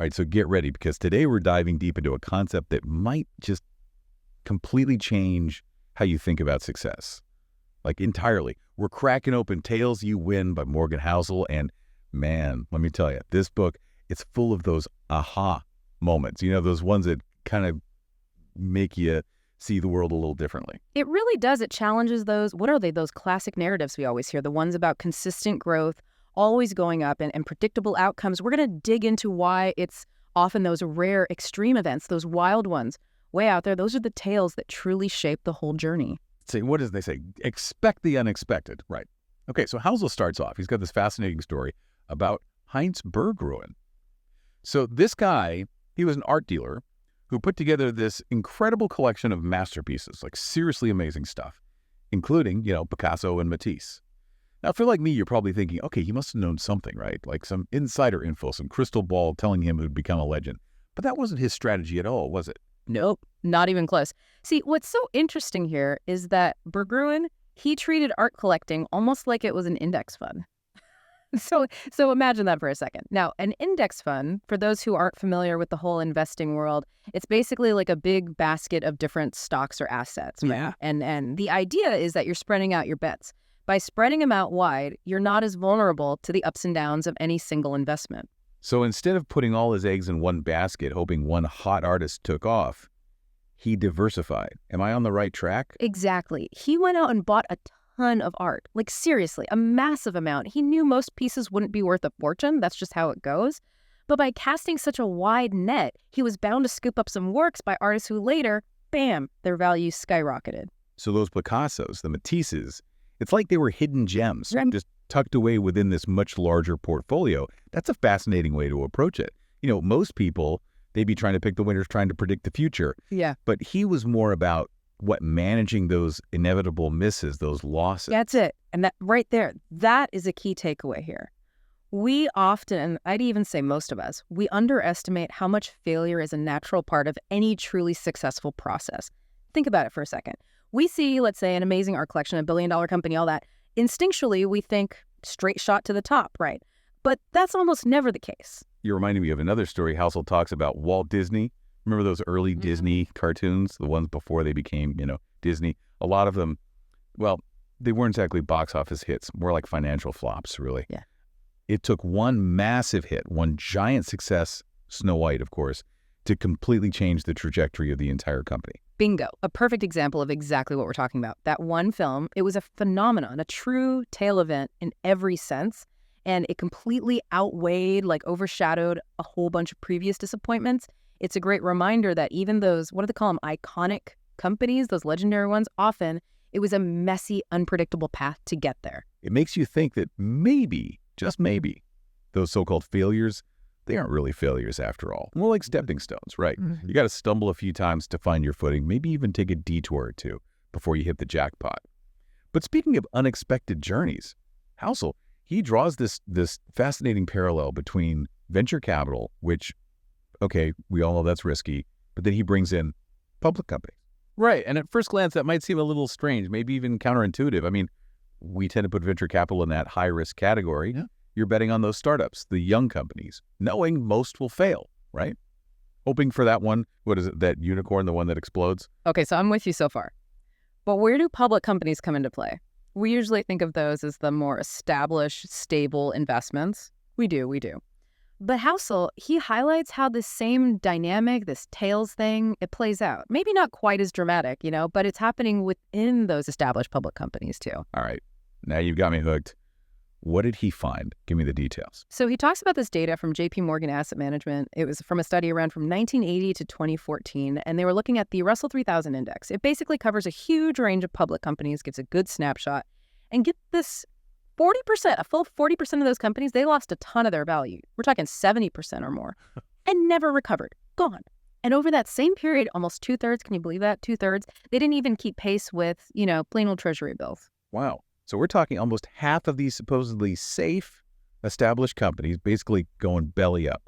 right, so get ready, because today we're diving deep into a concept that might just completely change how you think about success. Like entirely. We're cracking open Tales You Win by Morgan Housel. And man, let me tell you, this book, it's full of those aha moments. You know, those ones that kind of make you see the world a little differently. It really does. It challenges those, what are they, those classic narratives we always hear, the ones about consistent growth, always going up and predictable outcomes. We're going to dig into why it's often those rare extreme events, those wild ones way out there. Those are the tales that truly shape the whole journey. Say, what does they say? Expect the unexpected, right? Okay, so Housel starts off. He's got this fascinating story about Heinz Berggruen. So this guy, he was an art dealer who put together this incredible collection of masterpieces, like seriously amazing stuff, including, you know, Picasso and Matisse. Now, if you're like me, you're probably thinking, okay, he must have known something, right? Like some insider info, some crystal ball telling him he would become a legend. But that wasn't his strategy at all, was it? Nope, not even close. See, what's so interesting here is that Berggruen, he treated art collecting almost like it was an index fund. So imagine that for a second. Now, an index fund, for those who aren't familiar with the whole investing world, it's basically like a big basket of different stocks or assets. Right? Yeah. And the idea is that you're spreading out your bets. By spreading them out wide, you're not as vulnerable to the ups and downs of any single investment. So instead of putting all his eggs in one basket, hoping one hot artist took off, he diversified. Am I on the right track? Exactly. He went out and bought a ton of art. Like seriously, a massive amount. He knew most pieces wouldn't be worth a fortune. That's just how it goes. But by casting such a wide net, he was bound to scoop up some works by artists who later, bam, their value skyrocketed. So those Picassos, the Matisses, it's like they were hidden gems, Right. just tucked away within this much larger portfolio. That's a fascinating way to approach it. You know, most people, they'd be trying to pick the winners, trying to predict the future. Yeah. But he was more about managing those inevitable misses, those losses. That's it. And that right there, that is a key takeaway here. We often, and I'd even say most of us, we underestimate how much failure is a natural part of any truly successful process. Think about it for a second. We see, let's say, an amazing art collection, a billion-dollar company, all that. Instinctually, we think straight shot to the top, right? But that's almost never the case. You're reminding me of another story. Housel talks about Walt Disney. Remember those early Disney cartoons, the ones before they became, Disney? A lot of them, well, they weren't exactly box office hits, more like financial flops, really. Yeah. It took one massive hit, one giant success, Snow White, of course, to completely change the trajectory of the entire company. Bingo. A perfect example of exactly what we're talking about. That one film, it was a phenomenon, a true tail event in every sense. And it completely outweighed, overshadowed a whole bunch of previous disappointments. It's a great reminder that even those, what do they call them, iconic companies, those legendary ones, often it was a messy, unpredictable path to get there. It makes you think that maybe, just maybe, those so-called failures, they aren't really failures after all. More like stepping stones, right? Mm-hmm. You got to stumble a few times to find your footing, maybe even take a detour or two before you hit the jackpot. But speaking of unexpected journeys, Housel, he draws this fascinating parallel between venture capital, which, okay, we all know that's risky, but then he brings in public companies. Right, and at first glance, that might seem a little strange, maybe even counterintuitive. I mean, we tend to put venture capital in that high-risk category. Yeah. You're betting on those startups, the young companies, knowing most will fail, right? Hoping for that one, what is it, that unicorn, the one that explodes? Okay, so I'm with you so far. But where do public companies come into play? We usually think of those as the more established, stable investments. We do. But Housel, he highlights how this same dynamic, this tails thing, it plays out. Maybe not quite as dramatic, but it's happening within those established public companies too. All right, now you've got me hooked. What did he find? Give me the details. So he talks about this data from JP Morgan Asset Management. It was from a study around from 1980 to 2014, and they were looking at the Russell 3000 index. It basically covers a huge range of public companies, gives a good snapshot, and get this 40%, a full 40% of those companies, they lost a ton of their value. We're talking 70% or more, and never recovered, gone. And over that same period, almost 2/3, can you believe that? 2/3, they didn't even keep pace with, plain old treasury bills. Wow. So we're talking almost half of these supposedly safe, established companies basically going belly up.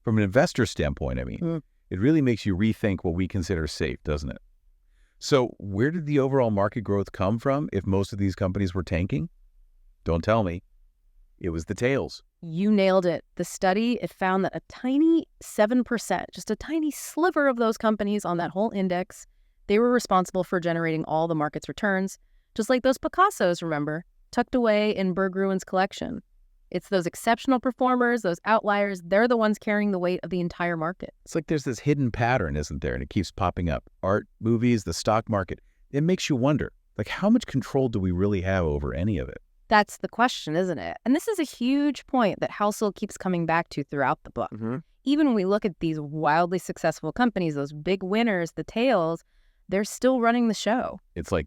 From an investor standpoint, it really makes you rethink what we consider safe, doesn't it? So where did the overall market growth come from if most of these companies were tanking? Don't tell me. It was the tails. You nailed it. The study, it found that a tiny 7%, just a tiny sliver of those companies on that whole index, they were responsible for generating all the market's returns, just like those Picassos, remember, tucked away in Berggrun's collection. It's those exceptional performers, those outliers, they're the ones carrying the weight of the entire market. It's like there's this hidden pattern, isn't there? And it keeps popping up. Art, movies, the stock market. It makes you wonder, like, how much control do we really have over any of it? That's the question, isn't it? And this is a huge point that Housel keeps coming back to throughout the book. Even when we look at these wildly successful companies, those big winners, the tails, they're still running the show. It's like,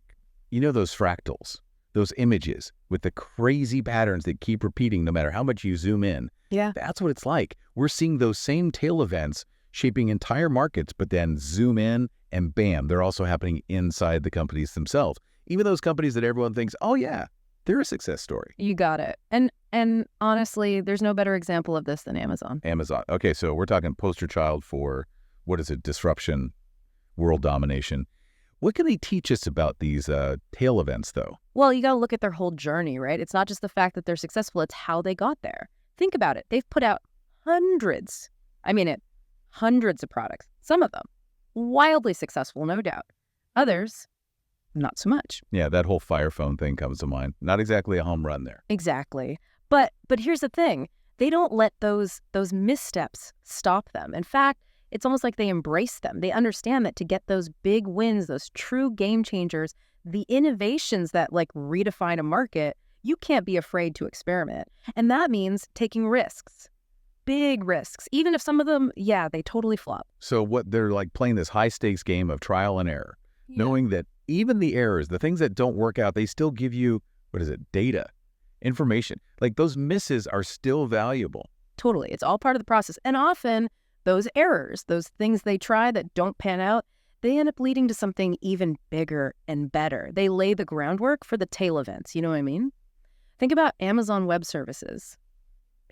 those fractals, those images with the crazy patterns that keep repeating no matter how much you zoom in. Yeah. That's what it's like. We're seeing those same tail events shaping entire markets, but then zoom in and bam, they're also happening inside the companies themselves. Even those companies that everyone thinks, oh yeah, they're a success story. You got it. And honestly, there's no better example of this than Amazon. Amazon. Okay, so we're talking poster child for, disruption, world domination. What can they teach us about these tail events, though? Well, you got to look at their whole journey, right? It's not just the fact that they're successful, it's how they got there. Think about it. They've put out hundreds of products, some of them wildly successful, no doubt. Others, not so much. Yeah, that whole Fire Phone thing comes to mind. Not exactly a home run there. Exactly. But here's the thing. They don't let those missteps stop them. In fact, it's almost like they embrace them. They understand that to get those big wins, those true game changers, the innovations that like redefine a market, you can't be afraid to experiment. And that means taking risks, big risks, even if some of them, they totally flop. So what they're like playing this high stakes game of trial and error, knowing that even the errors, the things that don't work out, they still give you, data, information. Like those misses are still valuable. Totally. It's all part of the process. And often those errors, those things they try that don't pan out, they end up leading to something even bigger and better. They lay the groundwork for the tail events. You know what I mean? Think about Amazon Web Services,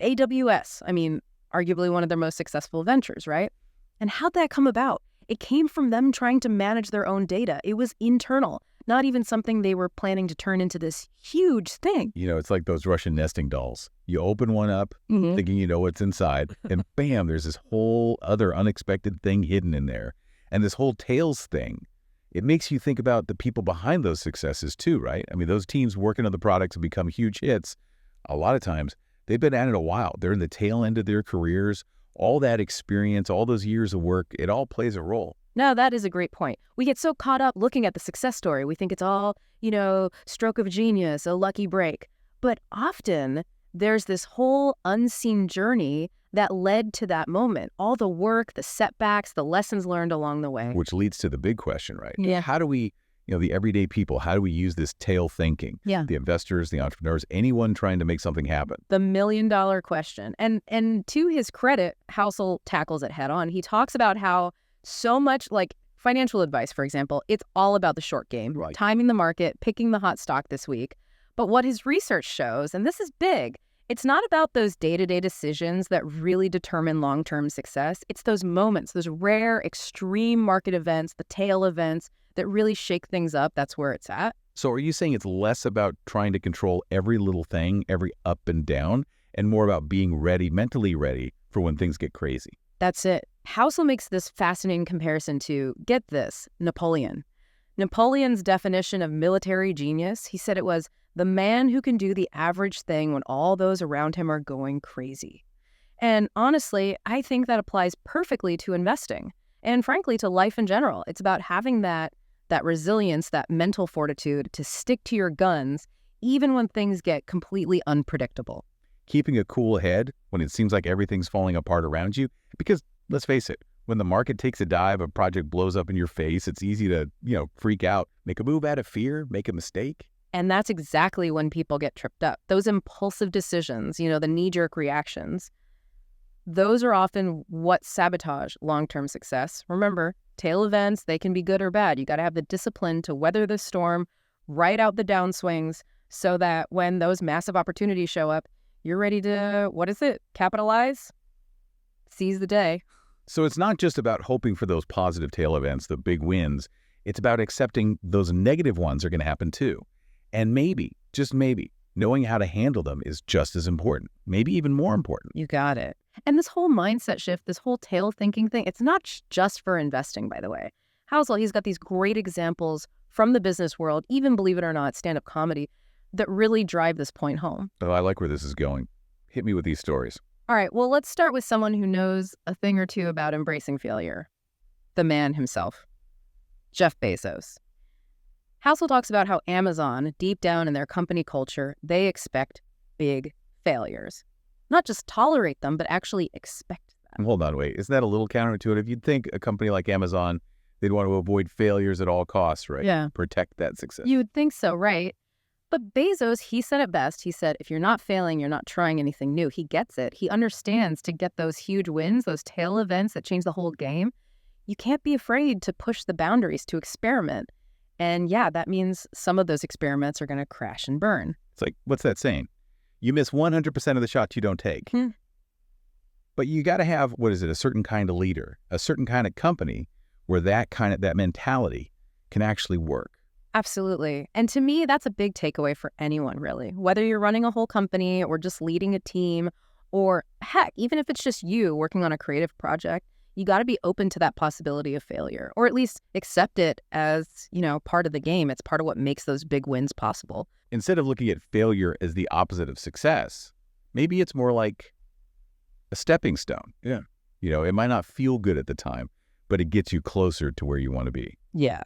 AWS. Arguably one of their most successful ventures, right? And how'd that come about? It came from them trying to manage their own data. It was internal, not even something they were planning to turn into this huge thing. It's like those Russian nesting dolls. You open one up thinking you know what's inside, and bam, there's this whole other unexpected thing hidden in there. And this whole tails thing, it makes you think about the people behind those successes too, right? Those teams working on the products and become huge hits, a lot of times, they've been at it a while. They're in the tail end of their careers. All that experience, all those years of work, it all plays a role. No, that is a great point. We get so caught up looking at the success story. We think it's all, stroke of genius, a lucky break. But often there's this whole unseen journey that led to that moment. All the work, the setbacks, the lessons learned along the way. Which leads to the big question, right? Yeah. How do we, the everyday people, how do we use this tail thinking? Yeah. The investors, the entrepreneurs, anyone trying to make something happen. The $1 million question. And to his credit, Housel tackles it head on. He talks about how so much like financial advice, for example, it's all about the short game, right. Timing the market, picking the hot stock this week. But what his research shows, and this is big, it's not about those day-to-day decisions that really determine long-term success. It's those moments, those rare, extreme market events, the tail events that really shake things up. That's where it's at. So are you saying it's less about trying to control every little thing, every up and down, and more about being ready, mentally ready for when things get crazy? That's it. Housel makes this fascinating comparison to, get this, Napoleon. Napoleon's definition of military genius, he said it was the man who can do the average thing when all those around him are going crazy. And honestly, I think that applies perfectly to investing and frankly to life in general. It's about having that resilience, that mental fortitude to stick to your guns even when things get completely unpredictable. Keeping a cool head when it seems like everything's falling apart around you. Because let's face it, when the market takes a dive, a project blows up in your face, it's easy to, freak out, make a move out of fear, make a mistake. And that's exactly when people get tripped up. Those impulsive decisions, the knee-jerk reactions, those are often what sabotage long-term success. Remember, tail events, they can be good or bad. You got to have the discipline to weather the storm, ride out the downswings, so that when those massive opportunities show up, you're ready to, capitalize, seize the day. So it's not just about hoping for those positive tail events, the big wins. It's about accepting those negative ones are going to happen too. And maybe, just maybe, Knowing how to handle them is just as important, maybe even more important. You got it. And this whole mindset shift, this whole tail thinking thing, it's not just for investing, by the way. Housel, he's got these great examples from the business world, even believe it or not, stand-up comedy, that really drive this point home. Oh, I like where this is going. Hit me with these stories. All right, well, let's start with someone who knows a thing or two about embracing failure. The man himself, Jeff Bezos. Housel talks about how Amazon, deep down in their company culture, they expect big failures. Not just tolerate them, but actually expect them. Hold on, wait. Isn't that a little counterintuitive? You'd think a company like Amazon, they'd want to avoid failures at all costs, right? Yeah. Protect that success. You would think so, right? But Bezos, he said it best. He said, if you're not failing, you're not trying anything new. He gets it. He understands to get those huge wins, those tail events that change the whole game, you can't be afraid to push the boundaries, to experiment. And yeah, that means some of those experiments are going to crash and burn. It's like, what's that saying? You miss 100% of the shots you don't take. But you got to have, a certain kind of leader, a certain kind of company where that mentality can actually work. Absolutely. And to me, that's a big takeaway for anyone, really. Whether you're running a whole company or just leading a team, or heck, even if it's just you working on a creative project, you got to be open to that possibility of failure, or at least accept it as, part of the game. It's part of what makes those big wins possible. Instead of looking at failure as the opposite of success, maybe it's more like a stepping stone. Yeah. It might not feel good at the time, but it gets you closer to where you want to be. Yeah.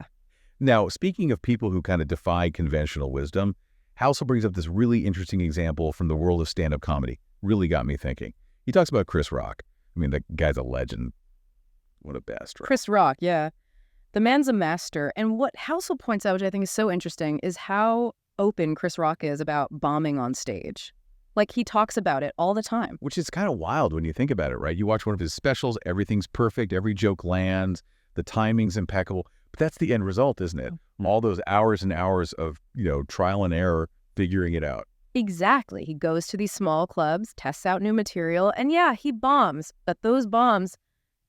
Now, speaking of people who kind of defy conventional wisdom, Housel brings up this really interesting example from the world of stand-up comedy. Really got me thinking. He talks about Chris Rock. I mean, the guy's a legend. One of the best, right? Chris Rock, yeah. The man's a master. And what Housel points out, which I think is so interesting, is how open Chris Rock is about bombing on stage. Like, he talks about it all the time. Which is kind of wild when you think about it, right? You watch one of his specials, everything's perfect, every joke lands, the timing's impeccable. But that's the end result, isn't it? All those hours and hours of, trial and error, figuring it out. Exactly. He goes to these small clubs, tests out new material, and yeah, he bombs. But those bombs,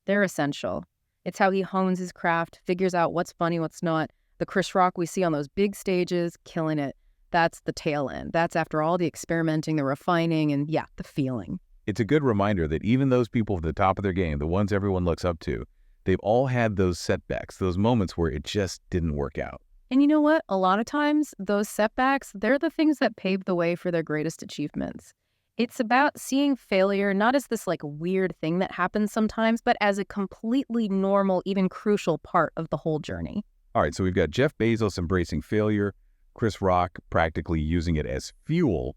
they're essential. It's how he hones his craft, figures out what's funny, what's not. The Chris Rock we see on those big stages, killing it. That's the tail end. That's after all the experimenting, the refining, and yeah, the feeling. It's a good reminder that even those people at the top of their game, the ones everyone looks up to, they've all had those setbacks, those moments where it just didn't work out. And you know what? A lot of times, those setbacks, they're the things that pave the way for their greatest achievements. It's about seeing failure not as this weird thing that happens sometimes, but as a completely normal, even crucial part of the whole journey. All right, so we've got Jeff Bezos embracing failure, Chris Rock practically using it as fuel.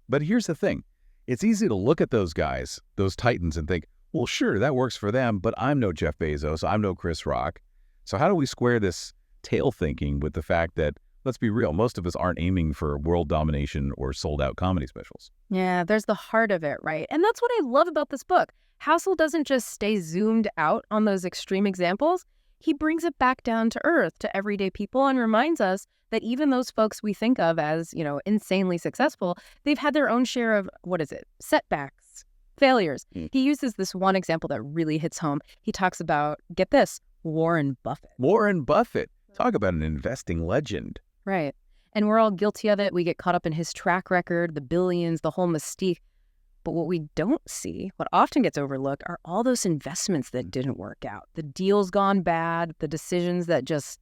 But here's the thing. It's easy to look at those guys, those titans, and think, well, sure, that works for them, but I'm no Jeff Bezos, I'm no Chris Rock. So how do we square this tail thinking with the fact that, let's be real, most of us aren't aiming for world domination or sold-out comedy specials? Yeah, there's the heart of it, right? And that's what I love about this book. Housel doesn't just stay zoomed out on those extreme examples. He brings it back down to earth, to everyday people, and reminds us that even those folks we think of as, insanely successful, they've had their own share of, setbacks, failures. He uses this one example that really hits home. He talks about, get this, Warren Buffett. Warren Buffett. Talk about an investing legend. Right. And we're all guilty of it. We get caught up in his track record, the billions, the whole mystique. But what we don't see, what often gets overlooked, are all those investments that didn't work out. The deals gone bad, the decisions that just,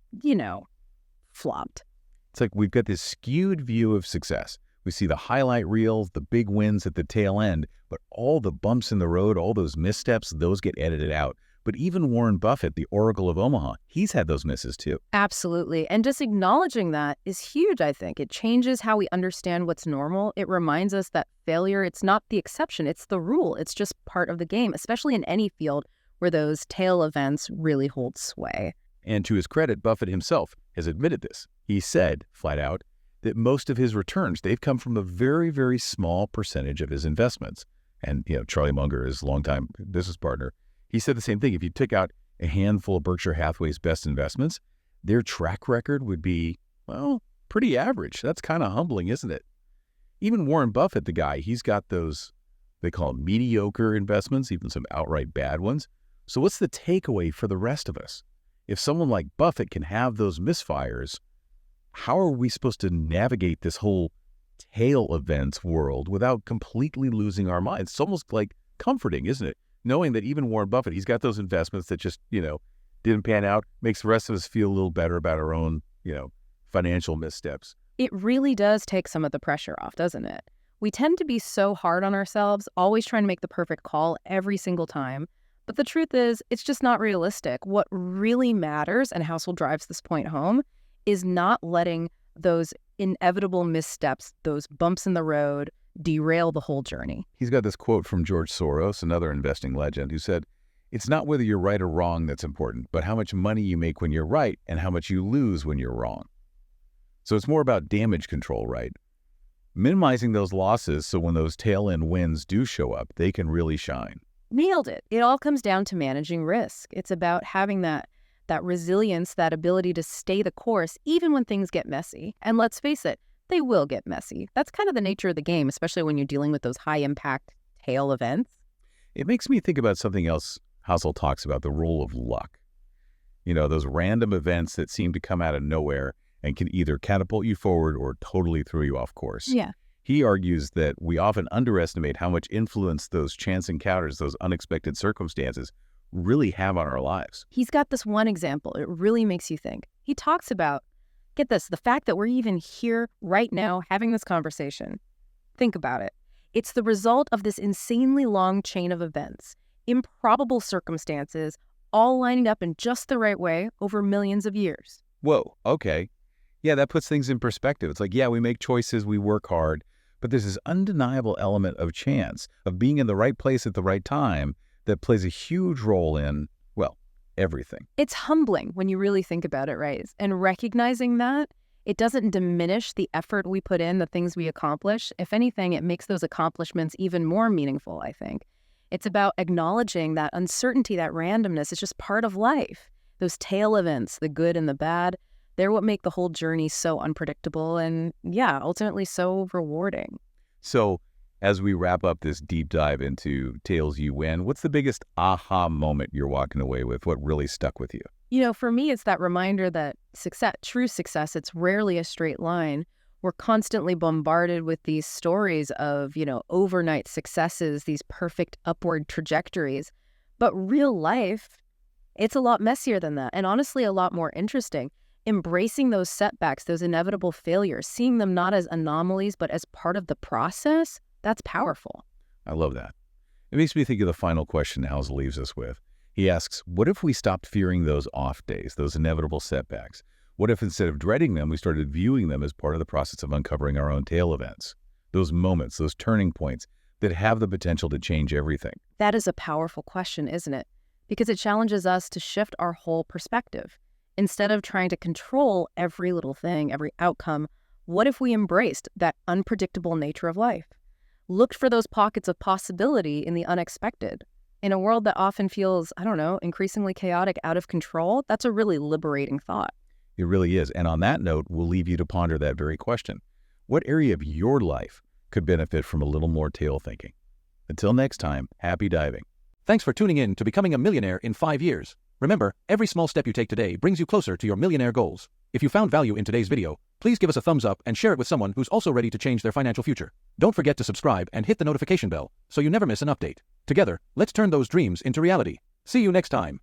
flopped. It's like we've got this skewed view of success. We see the highlight reels, the big wins at the tail end, but all the bumps in the road, all those missteps, those get edited out. But even Warren Buffett, the Oracle of Omaha, he's had those misses too. Absolutely. And just acknowledging that is huge, I think. It changes how we understand what's normal. It reminds us that failure, it's not the exception, it's the rule. It's just part of the game, especially in any field where those tail events really hold sway. And to his credit, Buffett himself has admitted this. He said, flat out, that most of his returns, they've come from a very, very small percentage of his investments. And, Charlie Munger, his longtime business partner, he said the same thing. If you took out a handful of Berkshire Hathaway's best investments, their track record would be, pretty average. That's kind of humbling, isn't it? Even Warren Buffett, the guy, he's got those, they call them mediocre investments, even some outright bad ones. So what's the takeaway for the rest of us? If someone like Buffett can have those misfires, how are we supposed to navigate this whole tail events world without completely losing our minds. It's almost like comforting, isn't it? Knowing that even Warren Buffett, he's got those investments that just, didn't pan out, makes the rest of us feel a little better about our own, financial missteps. It really does take some of the pressure off, doesn't it? We tend to be so hard on ourselves, always trying to make the perfect call every single time. But the truth is, it's just not realistic. What really matters, and Housel drives this point home, is not letting those inevitable missteps, those bumps in the road, derail the whole journey. He's got this quote from George Soros, another investing legend, who said, "It's not whether you're right or wrong that's important, but how much money you make when you're right and how much you lose when you're wrong." So it's more about damage control, right? Minimizing those losses so when those tail end wins do show up, they can really shine. Nailed it. It all comes down to managing risk. It's about having that resilience, that ability to stay the course, even when things get messy. And let's face it, they will get messy. That's kind of the nature of the game, especially when you're dealing with those high-impact tail events. It makes me think about something else Housel talks about, the role of luck. Those random events that seem to come out of nowhere and can either catapult you forward or totally throw you off course. Yeah. He argues that we often underestimate how much influence those chance encounters, those unexpected circumstances, really have on our lives. He's got this one example. It really makes you think. He talks about, get this, the fact that we're even here right now having this conversation. Think about it. It's the result of this insanely long chain of events, improbable circumstances, all lining up in just the right way over millions of years. Whoa, okay. Yeah, that puts things in perspective. It's like, yeah, we make choices, we work hard, but there's this undeniable element of chance, of being in the right place at the right time that plays a huge role in, everything. It's humbling when you really think about it, right? And recognizing that, it doesn't diminish the effort we put in, the things we accomplish. If anything, it makes those accomplishments even more meaningful, I think. It's about acknowledging that uncertainty, that randomness is just part of life. Those tail events, the good and the bad, they're what make the whole journey so unpredictable and, ultimately so rewarding. So as we wrap up this deep dive into Tails You Win, what's the biggest aha moment you're walking away with? What really stuck with you? For me, it's that reminder that true success, it's rarely a straight line. We're constantly bombarded with these stories of, overnight successes, these perfect upward trajectories. But real life, it's a lot messier than that, and honestly, a lot more interesting. Embracing those setbacks, those inevitable failures, seeing them not as anomalies, but as part of the process, that's powerful. I love that. It makes me think of the final question Housel leaves us with. He asks, what if we stopped fearing those off days, those inevitable setbacks? What if instead of dreading them, we started viewing them as part of the process of uncovering our own tail events? Those moments, those turning points that have the potential to change everything. That is a powerful question, isn't it? Because it challenges us to shift our whole perspective. Instead of trying to control every little thing, every outcome, what if we embraced that unpredictable nature of life? Looked for those pockets of possibility in the unexpected. In a world that often feels, increasingly chaotic, out of control, that's a really liberating thought. It really is. And on that note, we'll leave you to ponder that very question. What area of your life could benefit from a little more tail thinking? Until next time, happy diving. Thanks for tuning in to Becoming a Millionaire in 5 years. Remember, every small step you take today brings you closer to your millionaire goals. If you found value in today's video, please give us a thumbs up and share it with someone who's also ready to change their financial future. Don't forget to subscribe and hit the notification bell so you never miss an update. Together, let's turn those dreams into reality. See you next time.